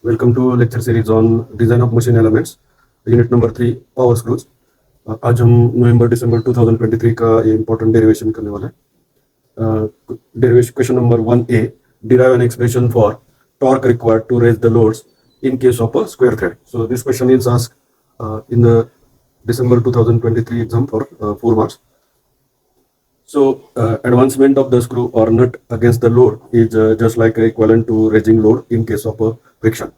Welcome to lecture series on design of machine elements, unit number 3 power screws. आज हम नवंबर दिसंबर 2023 का ये important derivation करने वाले हैं। Derivation question number 1A, derive an expression for torque required to raise the loads in case of a square thread. So this question is asked in the December 2023 exam for 4 marks. So advancement of the screw or nut against the load is just like equivalent to raising load in case of a friction.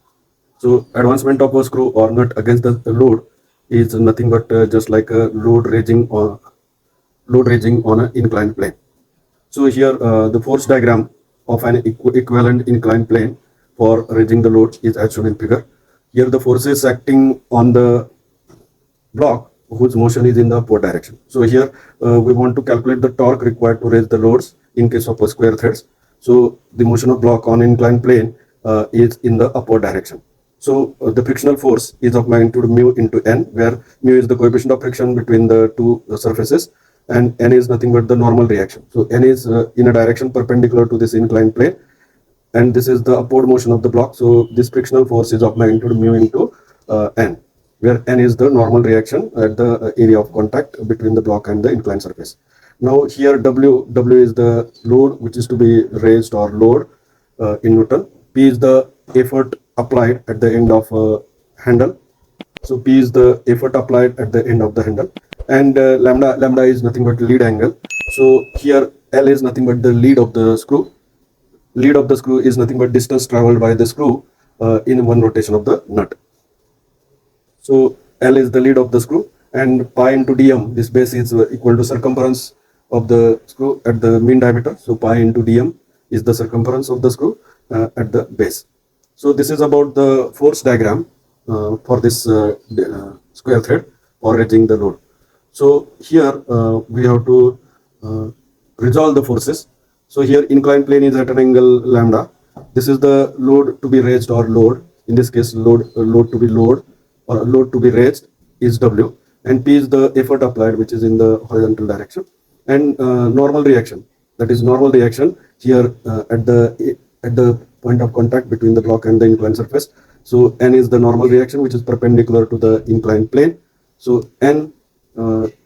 So advancement of a screw or nut against the load is nothing but just like a load raising on an inclined plane. So here the force diagram of an equivalent inclined plane for raising the load is as shown in figure. Here the forces acting on the block whose motion is in the upward direction. So here we want to calculate the torque required to raise the loads in case of a square threads. So the motion of block on inclined plane is in the upward direction. So the frictional force is of magnitude mu into n, where mu is the coefficient of friction between the two surfaces and n is nothing but the normal reaction. So n is in a direction perpendicular to this inclined plane, and this is the upward motion of the block. So this frictional force is of magnitude mu into n, where n is the normal reaction at the area of contact between the block and the inclined surface. Now here W is the load which is to be raised or load in Newton. P is the effort applied at the end of handle. So P is the effort applied at the end of the handle, and lambda is nothing but lead angle. So here L is nothing but the lead of the screw. Lead of the screw is nothing but distance traveled by the screw in one rotation of the nut. So L is the lead of the screw, and pi into dm, this base is equal to circumference of the screw at the mean diameter. So pi into dm is the circumference of the screw at the base. So this is about the force diagram for this square thread for raising the load. So here we have to resolve the forces. So here inclined plane is at an angle lambda. This is the load to be raised or load. In this case, load to be load or load to be raised is W, and P is the effort applied, which is in the horizontal direction, and normal reaction, that is normal reaction here at the point of contact between the block and the inclined surface. So N is the normal reaction which is perpendicular to the inclined plane. So N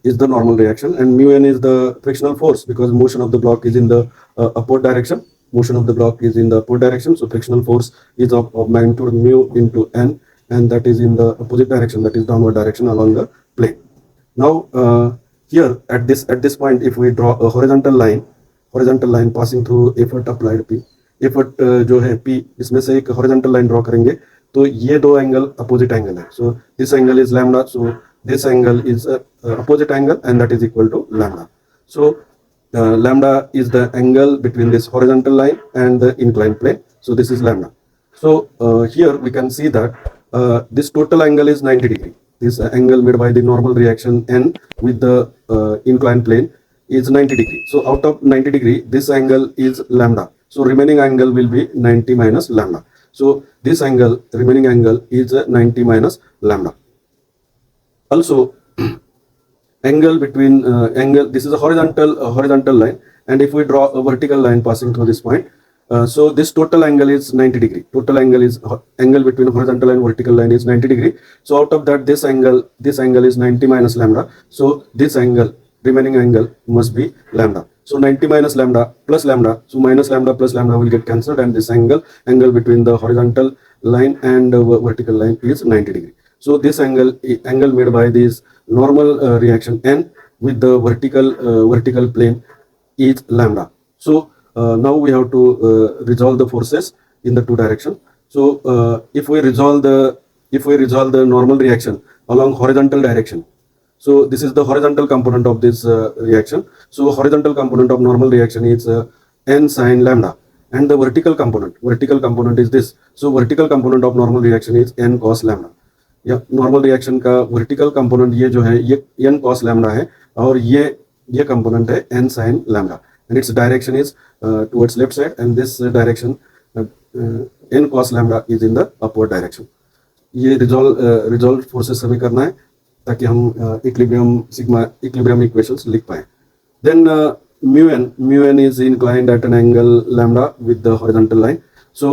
is the normal reaction, and mu N is the frictional force because motion of the block is in the upward direction. Motion of the block is in the upward direction, so frictional force is of magnitude mu into N, and that is in the opposite direction, that is downward direction along the plane. Now here at this point, if we draw a horizontal line passing through effort applied P, effort जो है P, इसमें से एक horizontal line draw करेंगे तो ये दो angle opposite angle है. So this angle is lambda, so this angle is opposite angle, and that is equal to lambda. So lambda is the angle between this horizontal line and the inclined plane. So this is lambda. So here we can see that this total angle is 90 degree. This angle made by the normal reaction N with the inclined plane is 90 degree. So out of 90 degree, this angle is lambda. So remaining angle will be 90 minus lambda. So this angle, remaining angle is 90 minus lambda. Also, angle between this is a horizontal line, and if we draw a vertical line passing through this point, so this total angle is 90 degree. Total angle is angle between horizontal and vertical line is 90 degree. So out of that, this angle is 90 minus lambda. So this angle, remaining angle, must be lambda. So 90 minus lambda plus lambda, so minus lambda plus lambda will get cancelled, and this angle between the horizontal line and vertical line is 90 degree. So this angle made by this normal reaction N with the vertical plane is lambda. So now we have to resolve the forces in the two directions. So if we resolve the normal reaction along horizontal direction, so this is the horizontal component of this reaction. So horizontal component of normal reaction is n sine lambda, and the vertical component is this. So vertical component of normal reaction is n cos lambda. या normal reaction का vertical component ये जो है ये n cos lambda है, और ये component है n sin lambda, and its direction is towards left side, and this direction n cos lambda is in the upward direction. ये रिजॉल्व फोर्सेस हमें करना है ताकि हम इक्विलिब्रियम इक्वेशंस लिख पाए. Then mu n is inclined at an angle lambda with the horizontal line. So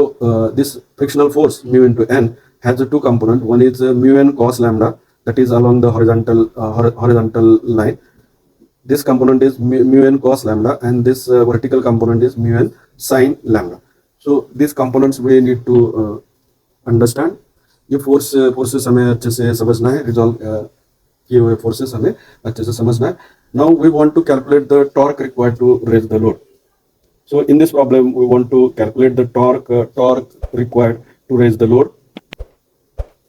this frictional force mu into n has the two component. One is mu n cos lambda, that is along the horizontal line. This component is mu n cos lambda, and this vertical component is mu n sin lambda. So these components we need to understand. ये forces हमें अच्छे से समझना है, resolve किए हुए forces हमें अच्छे से समझना है. Now we want to calculate the torque required to raise the load. So in this problem, we want to calculate the torque required to raise the load.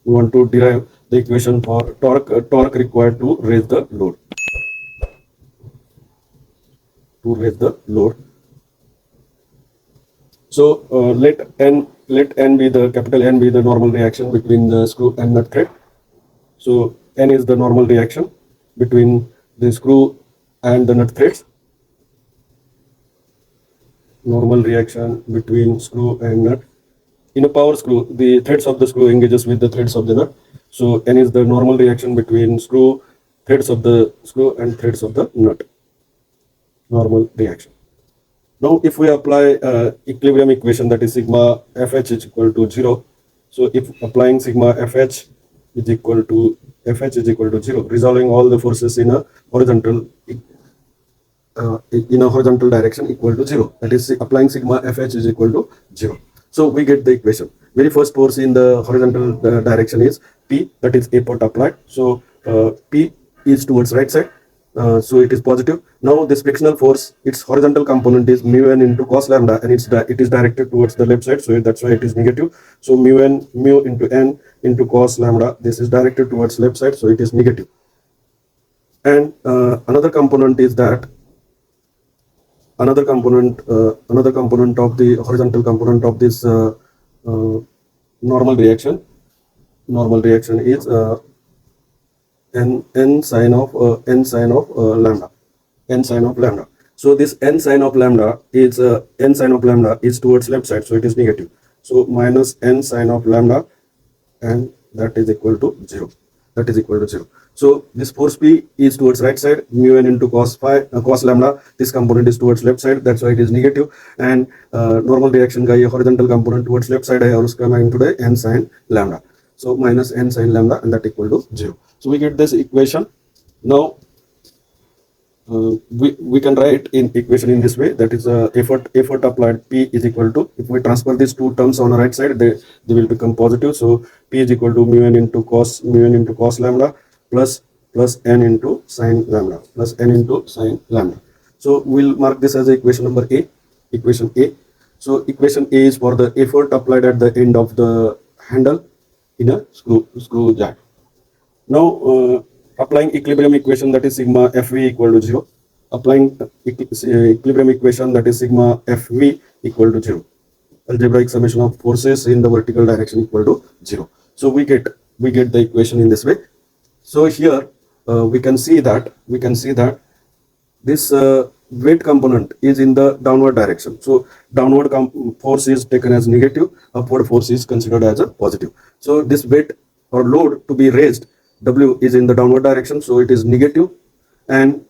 We want to derive the equation for torque required to raise the load. So let n be the capital N be the normal reaction between the screw and nut thread. So n is the normal reaction between the screw and the nut threads. Normal reaction between screw and nut. In a power screw, the threads of the screw engages with the threads of the nut. So n is the normal reaction between threads of the screw and threads of the nut. Normal reaction. Now if we apply equilibrium equation, that is sigma Fh is equal to 0. So if applying sigma Fh is equal to 0, resolving all the forces in a horizontal direction equal to 0. That is applying sigma Fh is equal to 0. So we get the equation. Very first force in the horizontal direction is P, that is effort applied. So P is towards right side. So it is positive. Now this frictional force, its horizontal component is mu n into cos lambda, and it is directed towards the left side, so that's why it is negative. So mu into n into cos lambda, this is directed towards left side, so it is negative. And another component is that another component of the horizontal component of this normal reaction is n sine of lambda. So this n sine of lambda is towards left side, so it is negative. So minus n sine of lambda, and that is equal to 0. So this force P is towards right side, mu n into cos lambda. This component is towards left side, that's why it is negative. And normal reaction का ये horizontal component towards left side है, और उसका magnitude है n sine lambda. So minus n sine lambda, and that equal to 0. So we get this equation. Now we can write in equation in this way, that is effort applied P is equal to, if we transfer these two terms on the right side, they will become positive. So P is equal to mu n into cos lambda plus n into sine lambda. So we'll mark this as equation number A. So equation A is for the effort applied at the end of the handle in a screw jack. Now applying equilibrium equation, that is sigma Fv equal to 0. Applying equilibrium equation, that is sigma Fv equal to 0. Algebraic summation of forces in the vertical direction equal to 0. So we get the equation in this way. So here we can see that this weight component is in the downward direction. So downward force is taken as negative, upward force is considered as a positive. So this weight or load to be raised, W, is in the downward direction, so it is negative. And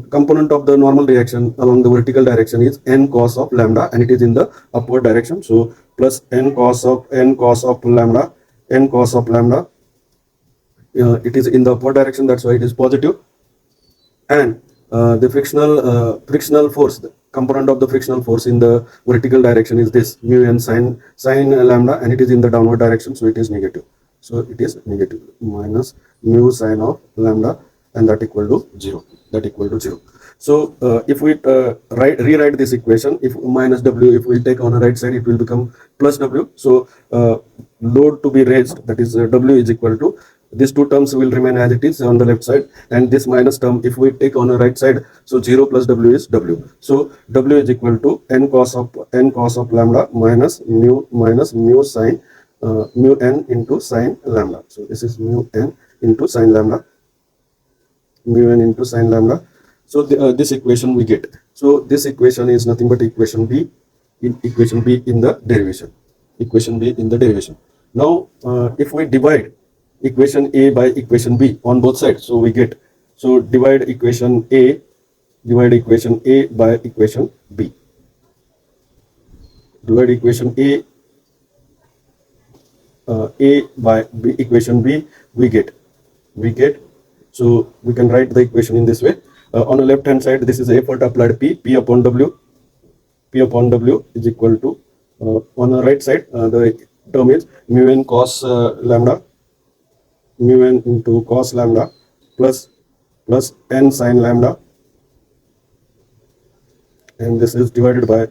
component of the normal reaction along the vertical direction is n cos of lambda, and it is in the upward direction. So plus n cos of lambda. It is in the upward direction, that's why it is positive. And the frictional force, the component of the frictional force in the vertical direction is this mu n sine lambda, and it is in the downward direction, so it is negative. So it is negative, minus mu sine of lambda, and that equal to 0. So if we rewrite this equation, if minus W, if we take on the right side, it will become plus W. So load to be raised, that is W is equal to, these two terms will remain as it is on the left side, and this minus term, if we take on the right side, so 0 plus W is W. So W is equal to n cos of lambda minus mu sine mu n into sine lambda. So this is mu n into sine lambda. So this equation we get. So this equation is nothing but equation B in the derivation. Now if we divide equation A by equation B on both sides, so we get, so divide equation A by equation B. divide equation A by B, equation B, we get. So we can write the equation in this way. On the left hand side, this is effort applied P upon W. P upon W is equal to, on the right side, the term is mu n cos lambda, mu n into cos lambda plus n sin lambda, and this is divided by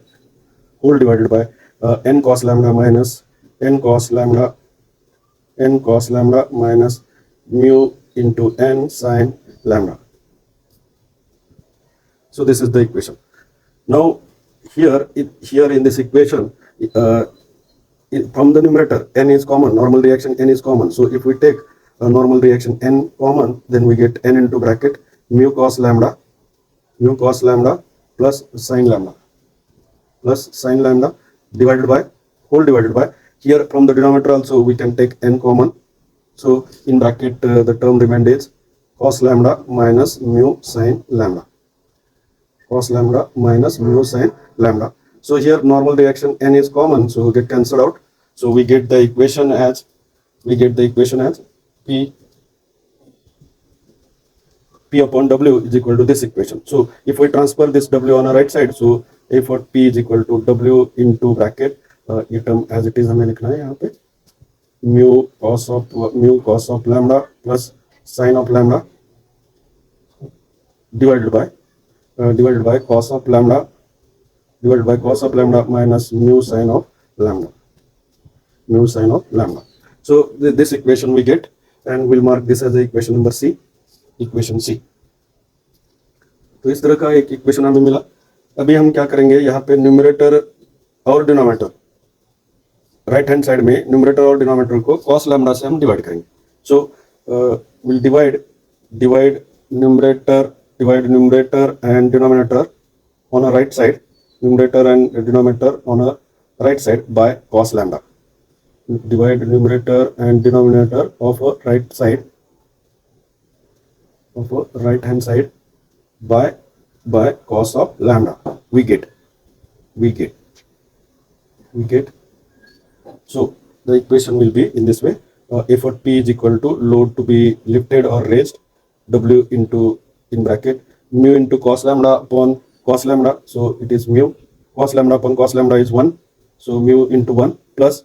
n cos lambda minus n cos lambda minus mu into n sin lambda. So this is the equation. Now here in this equation, from the numerator n is common, normal reaction n is common. So if we take a normal reaction n common, then we get n into bracket mu cos lambda plus sin lambda divided by here from the denominator also we can take n common. So in bracket the term remained is cos lambda minus mu sin lambda. So here normal reaction n is common, so get cancelled out. So we get the equation as P upon W is equal to this equation. So if we transfer this W on the right side, so effort P is equal to W into bracket, ये term as it is हमें लिखना है यहाँ पे, mu cos of lambda plus sin of lambda divided by cos of lambda minus mu sin of lambda. So this equation we get, and we'll mark this as a equation number C. तो इस तरह का एक equation हमें मिला. अभी हम क्या करेंगे, यहाँ पे न्यूमरेटर और डिनोमिनेटर, राइट हैंड साइड में न्यूमरेटर और डिनोमिनेटर को cos लैम्डा से हम डिवाइड करेंगे. So will divide numerator and denominator on a right side, numerator and denominator on a right side by cos lambda. Divide numerator and denominator of a right hand side by cos of lambda. We get. So the equation will be in this way. Effort P is equal to load to be lifted or raised, W into in bracket mu into cos lambda upon cos lambda. So it is mu cos lambda upon cos lambda is 1. So mu into 1 plus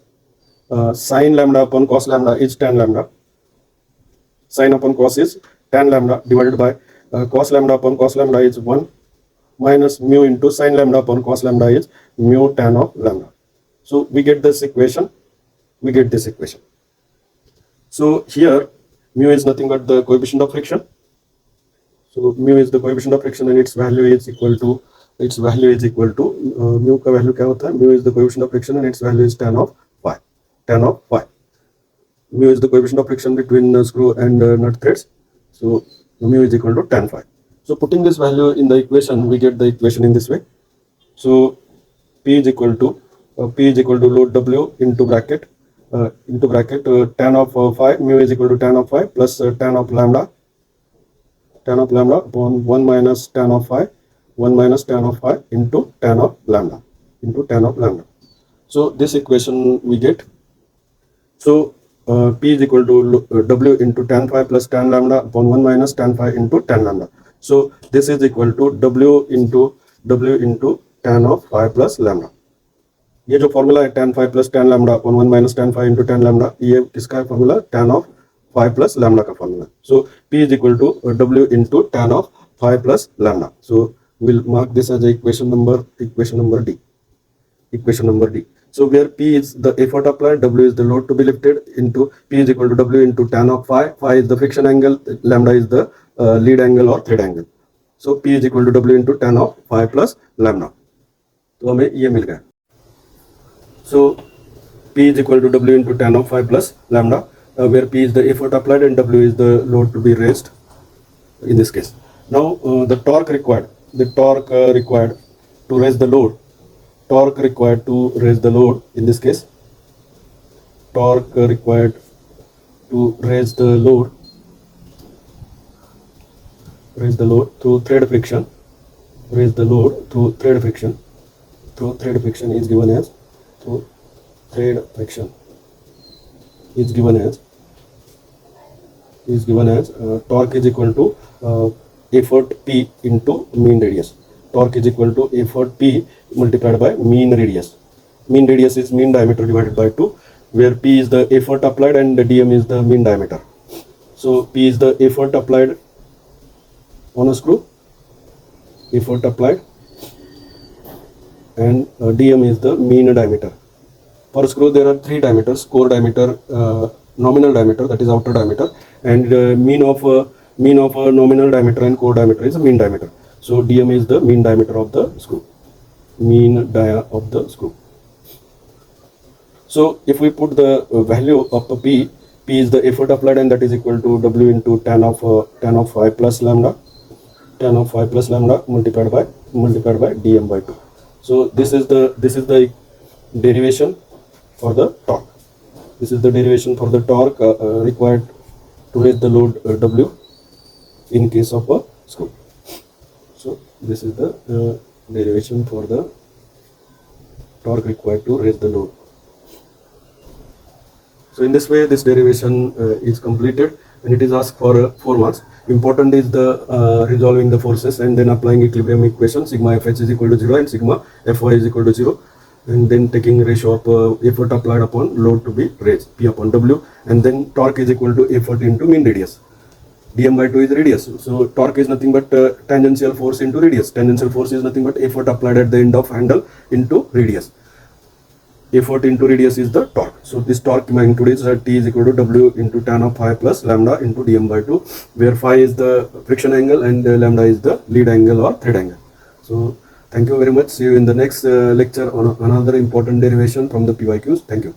sin lambda upon cos lambda is tan lambda. Sin upon cos is tan lambda divided by cos lambda upon cos lambda is 1 minus mu into sin lambda upon cos lambda is mu tan of lambda. So we get this equation. So here mu is nothing but the coefficient of friction. So mu is the coefficient of friction and its value is equal to mu का value क्या होता है? Mu is the coefficient of friction and its value is tan of phi. Mu is the coefficient of friction between screw and nut threads. So mu is equal to tan phi. So putting this value in the equation, we get the equation in this way. So P is equal to load W into bracket tan of phi. Mu is equal to tan of phi plus tan of lambda upon 1 minus tan of phi into tan of lambda. So this equation we get. So P is equal to W into tan phi plus tan lambda upon 1 minus tan phi into tan lambda. So this is equal to W into tan of phi plus lambda. ये जो formula है tan phi plus tan lambda upon 1 minus tan phi into tan lambda, ये किसका है formula? tan of phi plus lambda का formula. So P is equal to W into tan of phi plus lambda. So we'll mark this as equation number D. So where P is the effort applied, W is the load to be lifted, into P is equal to W into tan of phi. Phi is the friction angle, lambda is the lead angle or thread angle. So P is equal to W into tan of phi plus lambda. तो हमें ये मिल गया. So P is equal to W into tan of phi plus lambda, where P is the effort applied and W is the load to be raised in this case. Now the torque required to raise the load. In this case, torque required to raise the load through thread friction. Through thread friction is given as through thread friction is given as torque is equal to effort P into mean radius. Torque is equal to effort P multiplied by mean radius. Mean radius is mean diameter divided by 2, where P is the effort applied and the dm is the mean diameter. So P is the effort applied on a screw, effort applied, and dm is the mean diameter. Per screw there are three diameters: core diameter, nominal diameter, that is outer diameter, and mean of nominal diameter and core diameter is mean diameter. So dm is the mean diameter of the screw, mean dia of the screw. So if we put the value of P is the effort applied, and that is equal to W into tan of phi plus lambda, multiplied by dm by 2. So this is the derivation for the torque. This is the derivation for the torque required to raise the load W in case of a screw. So this is the derivation for the torque required to raise the load. So in this way, this derivation is completed, and it is asked for 4 marks. Important is the resolving the forces and then applying equilibrium equation, sigma Fh is equal to 0 and sigma Fy is equal to 0, and then taking ratio of effort applied upon load to be raised, P upon W, and then torque is equal to effort into mean radius. dm by 2 is radius. So torque is nothing but tangential force into radius. Tangential force is nothing but effort applied at the end of handle into radius. Effort into radius is the torque. So this torque magnitude is T is equal to W into tan of phi plus lambda into dm by 2, where phi is the friction angle and lambda is the lead angle or thread angle. So thank you very much. See you in the next lecture on another important derivation from the PYQs. Thank you.